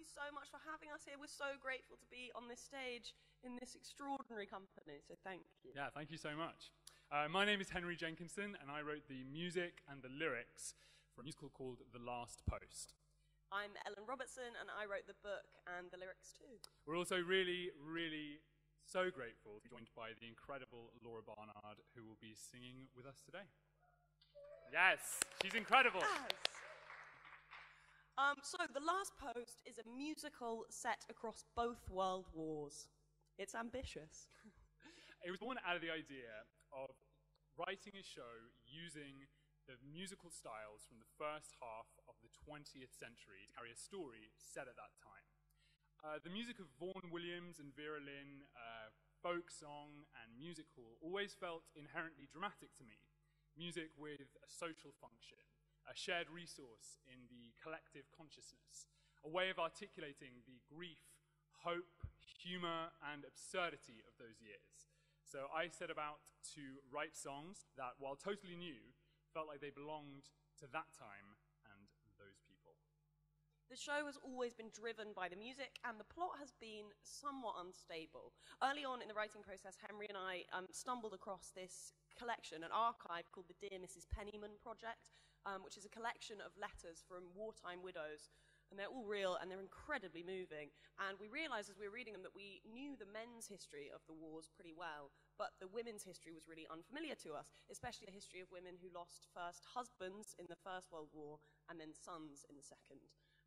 you so much for having us here. We're so grateful to be on this stage in this extraordinary company, so thank you. Yeah, thank you so much. My name is Henry Jenkinson, and I wrote the music and the lyrics for a musical called The Last Post. I'm Ellen Robertson, and I wrote the book and the lyrics too. We're also really, really so grateful to be joined by the incredible Laura Barnard, who will be singing with us today. Yes, she's incredible. Yes. So The Last Post is a musical set across both world wars. It's ambitious. It was born out of the idea of writing a show using the musical styles from the first half of the 20th century to carry a story set at that time. The music of Vaughan Williams and Vera Lynn, folk song and music hall always felt inherently dramatic to me. Music with a social function, a shared resource in the collective consciousness, a way of articulating the grief, hope, humor, and absurdity of those years. So I set about to write songs that, while totally new, felt like they belonged to that time and those people. The show has always been driven by the music, and the plot has been somewhat unstable. Early on in the writing process, Henry and I stumbled across this collection, an archive called the Dear Mrs Pennyman Project, which is a collection of letters from wartime widows. And they're all real, and they're incredibly moving. And we realized as we were reading them that we knew the men's history of the wars pretty well, but the women's history was really unfamiliar to us, especially the history of women who lost first husbands in the First World War and then sons in the Second.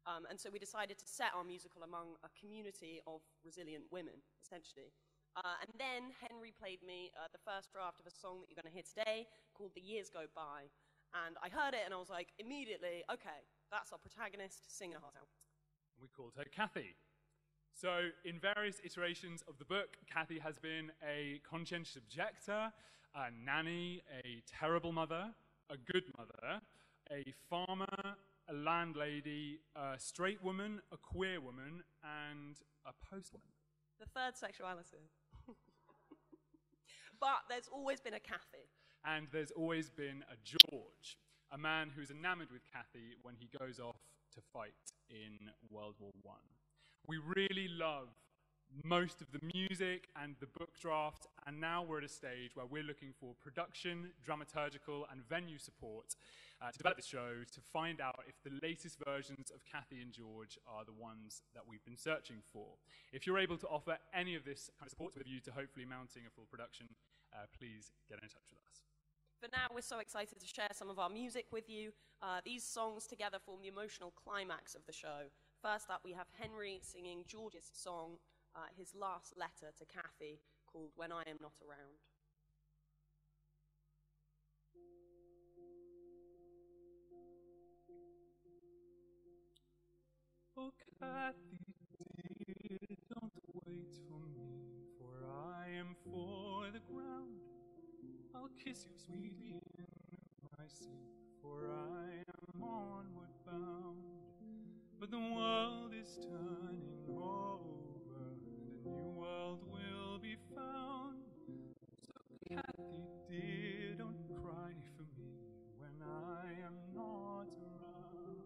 And so we decided to set our musical among a community of resilient women, essentially. And then Henry played me the first draft of a song that you're going to hear today called The Years Go By. And I heard it, and I was like, immediately, okay, that's our protagonist, singing her heart out. We called her Kathy. So in various iterations of the book, Kathy has been a conscientious objector, a nanny, a terrible mother, a good mother, a farmer, a landlady, a straight woman, a queer woman, and a postwoman. The third sexuality. But there's always been a Kathy. And there's always been a George, a man who's enamored with Kathy when he goes off to fight in World War I. We really love most of the music and the book draft, and now we're at a stage where we're looking for production, dramaturgical, and venue support to develop the show, to find out if the latest versions of Kathy and George are the ones that we've been searching for. If you're able to offer any of this kind of support with a view to hopefully mounting a full production, please get in touch with us. For now, we're so excited to share some of our music with you. These songs together form the emotional climax of the show. First up, we have Henry singing George's song, his last letter to Kathy, called When I Am Not Around. Oh, Kathy, dear, don't wait for me, for I am for the ground. I'll kiss you sweetly in my sleep, for I am onward bound. But the world is turning over, and a new world will be found. So Kathy, dear, don't cry for me when I am not around.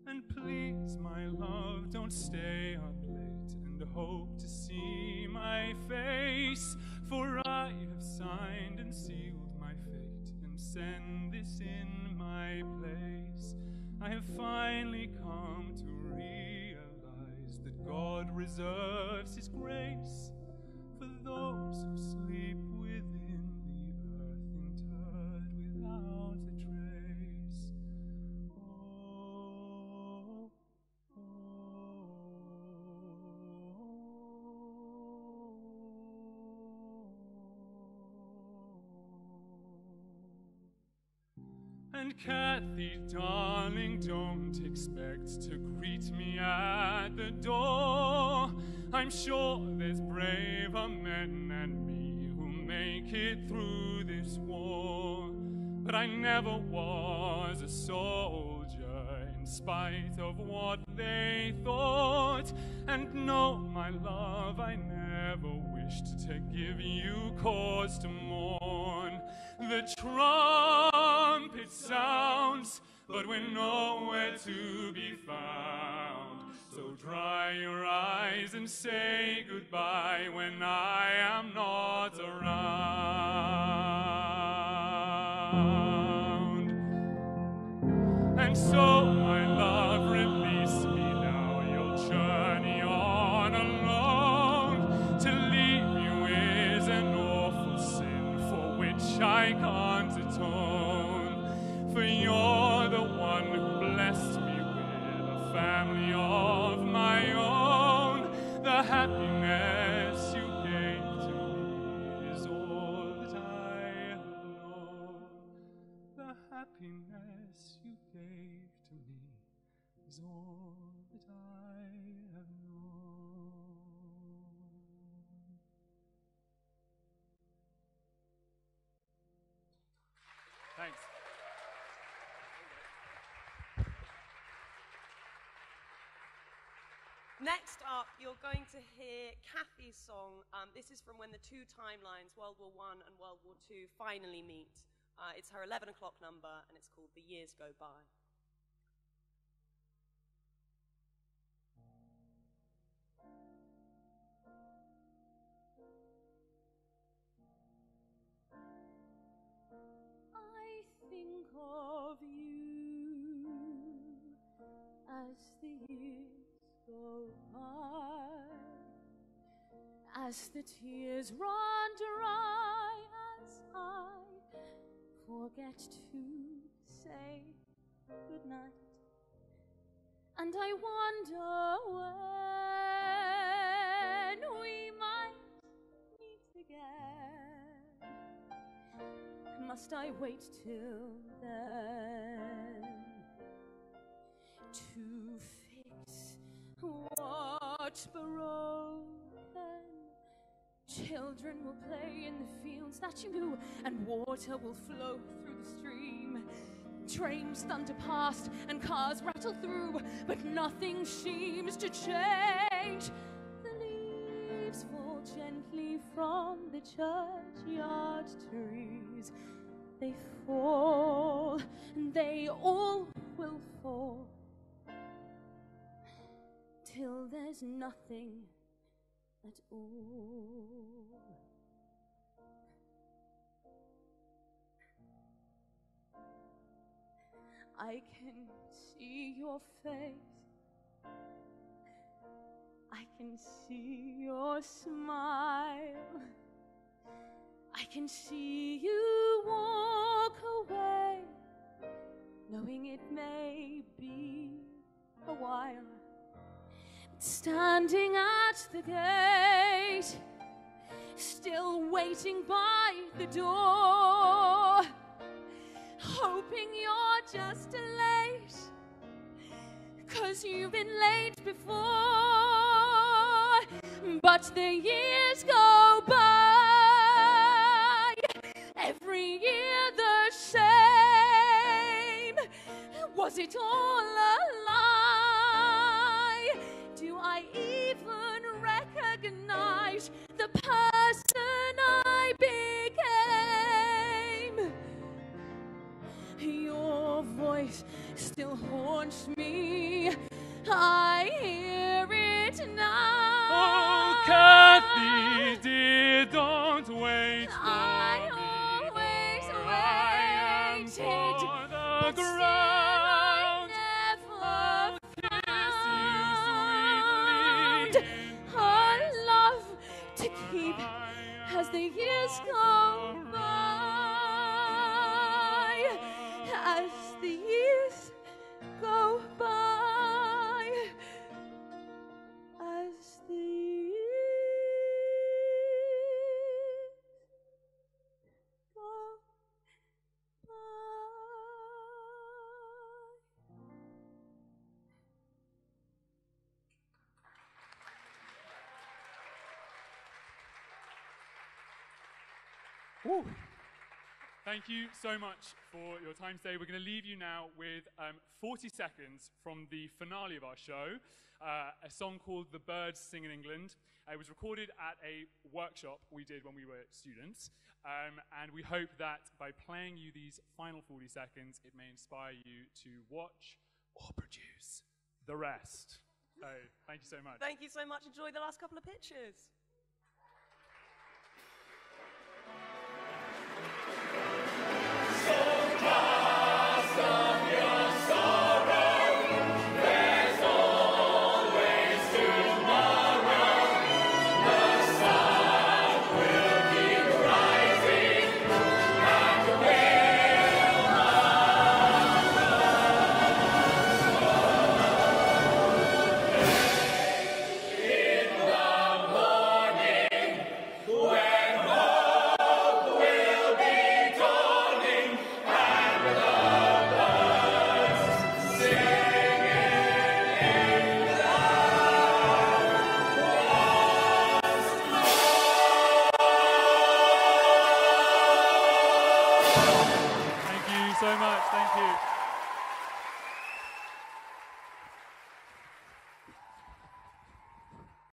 And please, my love, don't stay up late and hope to see my face, for I have signed and sealed my fate and send this in my place. I have finally come to realize that God reserves His grace for those who sleep within the earth, interred without a trace. Oh, oh, oh. And Kathy, darling, don't expect to greet me at the door. I'm sure there's braver men than me who make it through this war. But I never was a soldier, in spite of what they thought. And no, my love, I never wished to give you cause to mourn. The trouble trumpet sounds, but we're nowhere to be found. So dry your eyes and say goodbye when I am not around. And so, my love, release me now. You'll journey on alone. To leave you is an awful sin for which I can't atone. For you're the one who blessed me with a family of my own. The happiness you gave to me is all that I have known. The happiness you gave to me is all that I have known. Thanks. Next up, you're going to hear Kathy's song. This is from when the two timelines, World War I and World War II, finally meet. It's her 11 o'clock number, and it's called The Years Go By. I think of you as the years go by, as the tears run dry, as I forget to say goodnight, and I wonder when we might meet again. Must I wait till then to fix what's broken? Children will play in the fields that you knew, and water will flow through the stream. Trains thunder past and cars rattle through, but nothing seems to change. The leaves fall gently from the churchyard trees. They fall, and they all will fall, till there's nothing at all. I can see your face, I can see your smile, I can see you walk away, knowing it may be a while. Standing at the gate, still waiting by the door, hoping you're just late, 'cause you've been late before. But the years go by, every year the same. Was it all a lie? Do I even recognize the person I became? Your voice still haunts me, I hear it now. Oh, Kathy, dear, don't wait for I me. always For I am waited, for the but still ground. I never I'll kiss you found sweetly a love to keep as the years go by. As the years go by, as the years go by. Woo. Thank you so much for your time today. We're going to leave you now with 40 seconds from the finale of our show, a song called The Birds Sing in England. It was recorded at a workshop we did when we were students, and we hope that by playing you these final 40 seconds, it may inspire you to watch or produce the rest. So, thank you so much. Thank you so much. Enjoy the last couple of pictures.